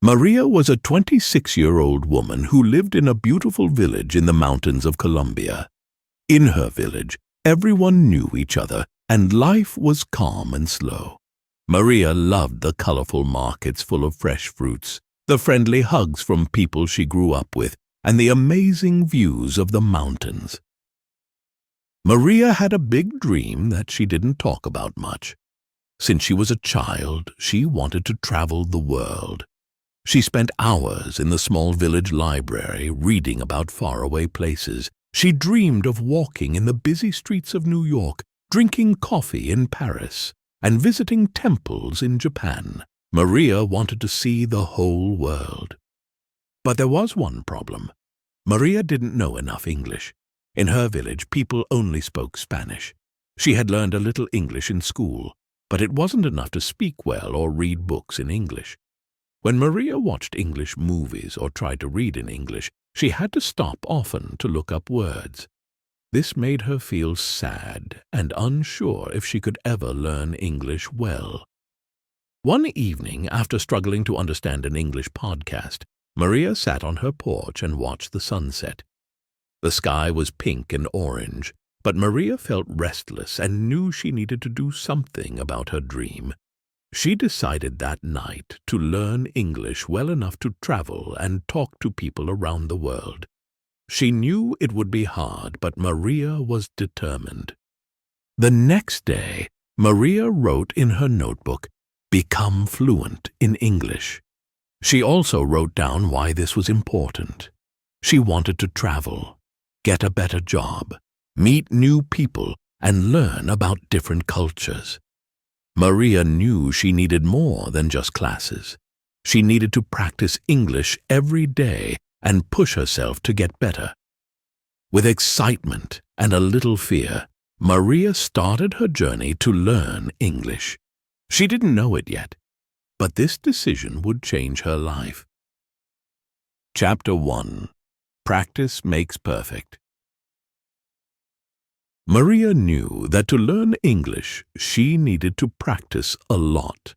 Maria was a 26-year-old woman who lived in a beautiful village in the mountains of Colombia. In her village, everyone knew each other, and life was calm and slow. Maria loved the colorful markets full of fresh fruits, the friendly hugs from people she grew up with, and the amazing views of the mountains. Maria had a big dream that she didn't talk about much. Since she was a child, she wanted to travel the world. She spent hours in the small village library reading about faraway places. She dreamed of walking in the busy streets of New York, drinking coffee in Paris, and visiting temples in Japan. Maria wanted to see the whole world. But there was one problem. Maria didn't know enough English. In her village, people only spoke Spanish. She had learned a little English in school, but it wasn't enough to speak well or read books in English. When Maria watched English movies or tried to read in English, she had to stop often to look up words. This made her feel sad and unsure if she could ever learn English well. One evening, after struggling to understand an English podcast, Maria sat on her porch and watched the sunset. The sky was pink and orange, but Maria felt restless and knew she needed to do something about her dream. She decided that night to learn English well enough to travel and talk to people around the world. She knew it would be hard, but Maria was determined. The next day, Maria wrote in her notebook, "Become fluent in English." She also wrote down why this was important. She wanted to travel, get a better job, meet new people, and learn about different cultures. Maria knew she needed more than just classes. She needed to practice English every day and push herself to get better. With excitement and a little fear, Maria started her journey to learn English. She didn't know it yet, but this decision would change her life. Chapter 1. Practice Makes Perfect. Maria knew that to learn English, she needed to practice a lot.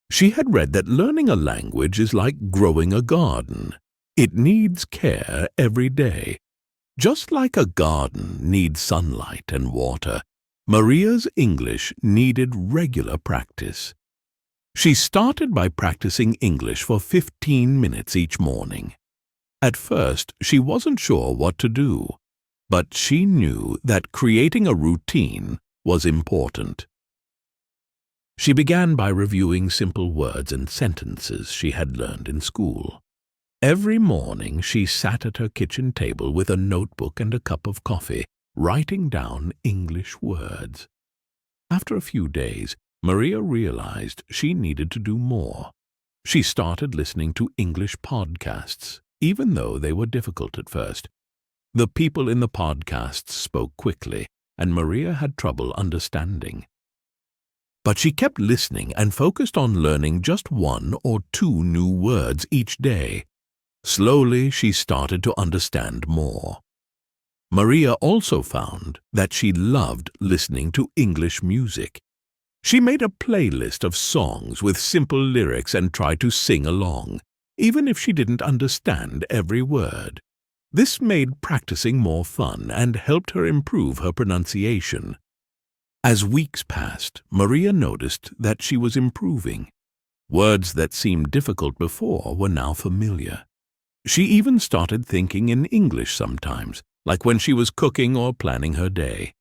She had read that learning a language is like growing a garden. It needs care every day. Just like a garden needs sunlight and water, Maria's English needed regular practice. She started by practicing English for 15 minutes each morning. At first, she wasn't sure what to do, but she knew that creating a routine was important. She began by reviewing simple words and sentences she had learned in school. Every morning she sat at her kitchen table with a notebook and a cup of coffee, writing down English words. After a few days, Maria realized she needed to do more. She started listening to English podcasts, even though they were difficult at first. The people in the podcasts spoke quickly, and Maria had trouble understanding. But she kept listening and focused on learning just 1 or 2 new words each day. Slowly, she started to understand more. Maria also found that she loved listening to English music. She made a playlist of songs with simple lyrics and tried to sing along, even if she didn't understand every word. This made practicing more fun and helped her improve her pronunciation. As weeks passed, Maria noticed that she was improving. Words that seemed difficult before were now familiar. She even started thinking in English sometimes, like when she was cooking or planning her day.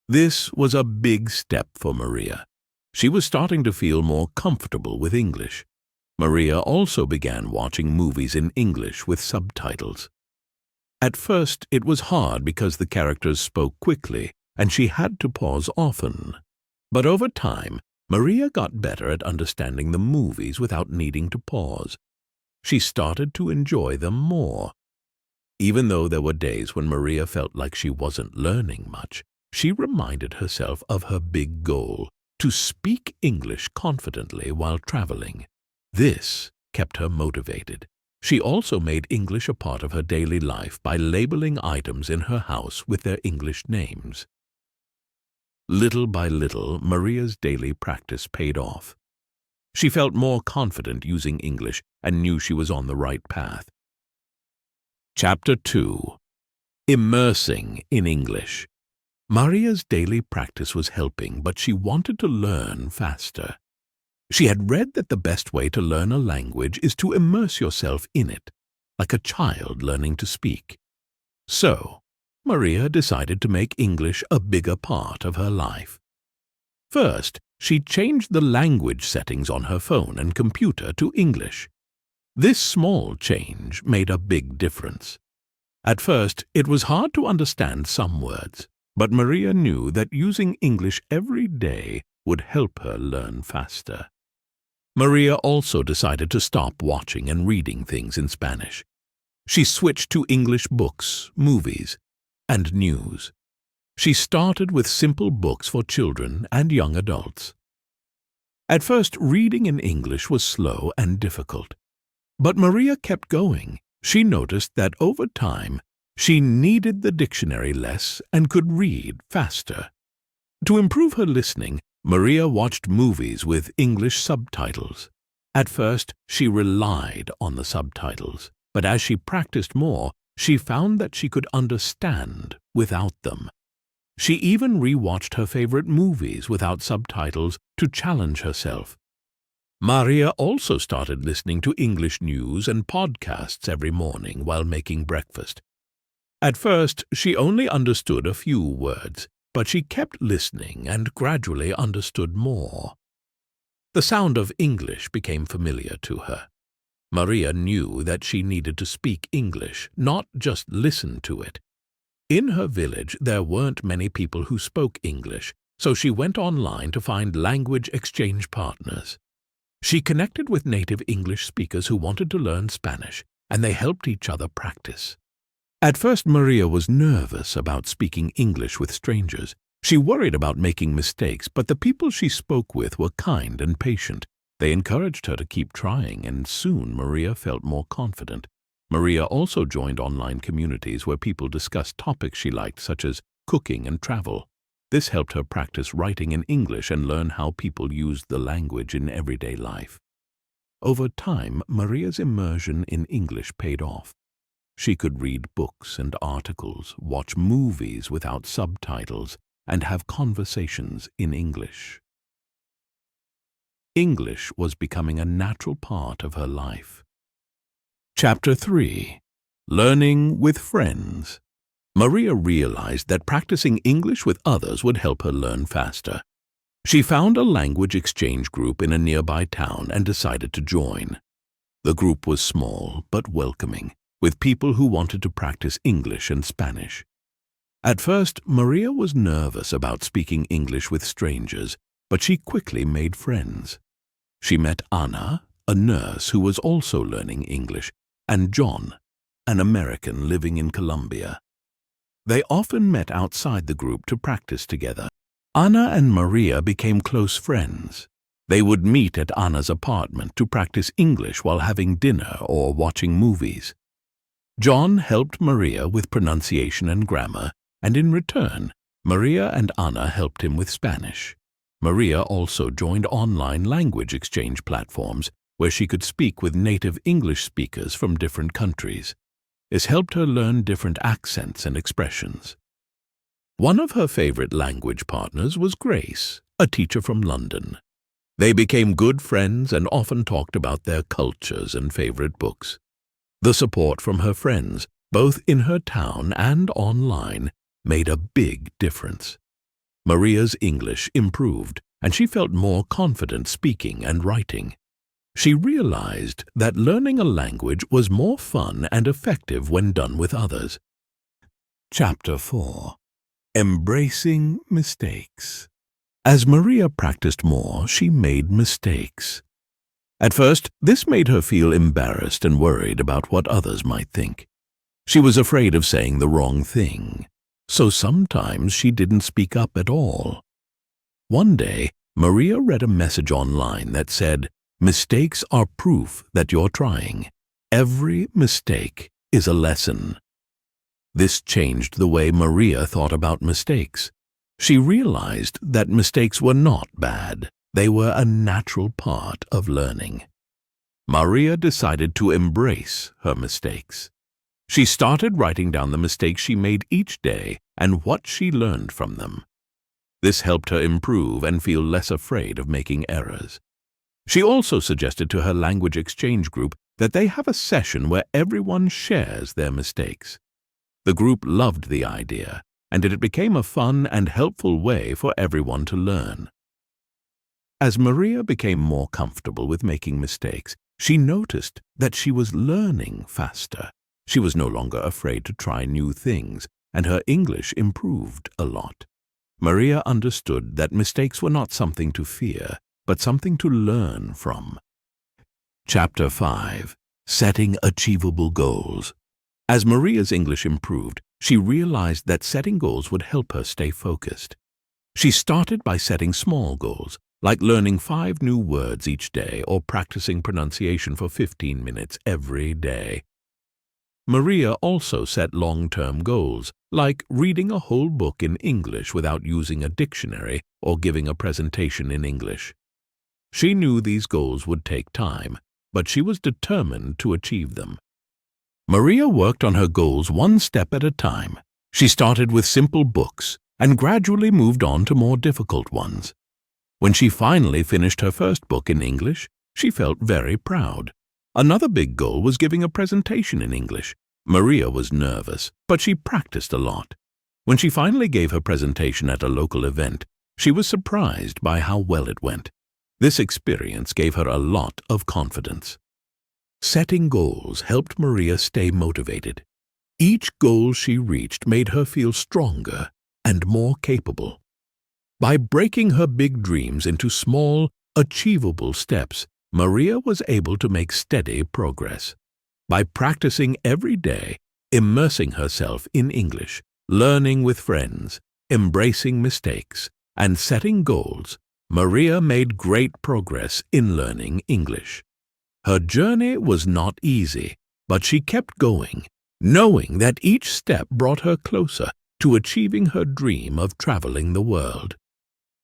This was a big step for Maria. She was starting to feel more comfortable with English. Maria also began watching movies in English with subtitles. At first, it was hard because the characters spoke quickly, and she had to pause often. But over time, Maria got better at understanding the movies without needing to pause. She started to enjoy them more. Even though there were days when Maria felt like she wasn't learning much, she reminded herself of her big goal, to speak English confidently while traveling. This kept her motivated. She also made English a part of her daily life by labeling items in her house with their English names. Little by little, Maria's daily practice paid off. She felt more confident using English and knew she was on the right path. Chapter 2. Immersing in English. Maria's daily practice was helping, but she wanted to learn faster. She had read that the best way to learn a language is to immerse yourself in it, like a child learning to speak. So, Maria decided to make English a bigger part of her life. First, she changed the language settings on her phone and computer to English. This small change made a big difference. At first, it was hard to understand some words, but Maria knew that using English every day would help her learn faster. Maria also decided to stop watching and reading things in Spanish. She switched to English books, movies, and news. She started with simple books for children and young adults. At first, reading in English was slow and difficult. But Maria kept going. She noticed that over time, she needed the dictionary less and could read faster. To improve her listening, Maria watched movies with English subtitles. At first, she relied on the subtitles, but as she practiced more, she found that she could understand without them. She even rewatched her favorite movies without subtitles to challenge herself. Maria also started listening to English news and podcasts every morning while making breakfast. At first, she only understood a few words, but she kept listening and gradually understood more. The sound of English became familiar to her. Maria knew that she needed to speak English, not just listen to it. In her village, there weren't many people who spoke English, so she went online to find language exchange partners. She connected with native English speakers who wanted to learn Spanish, and they helped each other practice. At first, Maria was nervous about speaking English with strangers. She worried about making mistakes, but the people she spoke with were kind and patient. They encouraged her to keep trying, and soon Maria felt more confident. Maria also joined online communities where people discussed topics she liked, such as cooking and travel. This helped her practice writing in English and learn how people used the language in everyday life. Over time, Maria's immersion in English paid off. She could read books and articles, watch movies without subtitles, and have conversations in English. English was becoming a natural part of her life. Chapter 3. Learning with Friends. Maria realized that practicing English with others would help her learn faster. She found a language exchange group in a nearby town and decided to join. The group was small but welcoming, with people who wanted to practice English and Spanish. At first, Maria was nervous about speaking English with strangers, but she quickly made friends. She met Anna, a nurse who was also learning English, and John, an American living in Colombia. They often met outside the group to practice together. Anna and Maria became close friends. They would meet at Anna's apartment to practice English while having dinner or watching movies. John helped Maria with pronunciation and grammar, and in return, Maria and Anna helped him with Spanish. Maria also joined online language exchange platforms where she could speak with native English speakers from different countries. This helped her learn different accents and expressions. One of her favorite language partners was Grace, a teacher from London. They became good friends and often talked about their cultures and favorite books. The support from her friends, both in her town and online, made a big difference. Maria's English improved, and she felt more confident speaking and writing. She realized that learning a language was more fun and effective when done with others. Chapter 4. Embracing Mistakes. As Maria practiced more, she made mistakes. At first, this made her feel embarrassed and worried about what others might think. She was afraid of saying the wrong thing, so sometimes she didn't speak up at all. One day, Maria read a message online that said, "Mistakes are proof that you're trying. Every mistake is a lesson." This changed the way Maria thought about mistakes. She realized that mistakes were not bad. They were a natural part of learning. Maria decided to embrace her mistakes. She started writing down the mistakes she made each day and what she learned from them. This helped her improve and feel less afraid of making errors. She also suggested to her language exchange group that they have a session where everyone shares their mistakes. The group loved the idea, and it became a fun and helpful way for everyone to learn. As Maria became more comfortable with making mistakes, she noticed that she was learning faster. She was no longer afraid to try new things, and her English improved a lot. Maria understood that mistakes were not something to fear, but something to learn from. Chapter 5. Setting Achievable Goals. As Maria's English improved, she realized that setting goals would help her stay focused. She started by setting small goals, like learning 5 new words each day or practicing pronunciation for 15 minutes every day. Maria also set long-term goals, like reading a whole book in English without using a dictionary or giving a presentation in English. She knew these goals would take time, but she was determined to achieve them. Maria worked on her goals one step at a time. She started with simple books and gradually moved on to more difficult ones. When she finally finished her first book in English, she felt very proud. Another big goal was giving a presentation in English. Maria was nervous, but she practiced a lot. When she finally gave her presentation at a local event, she was surprised by how well it went. This experience gave her a lot of confidence. Setting goals helped Maria stay motivated. Each goal she reached made her feel stronger and more capable. By breaking her big dreams into small, achievable steps, Maria was able to make steady progress. By practicing every day, immersing herself in English, learning with friends, embracing mistakes, and setting goals, Maria made great progress in learning English. Her journey was not easy, but she kept going, knowing that each step brought her closer to achieving her dream of traveling the world.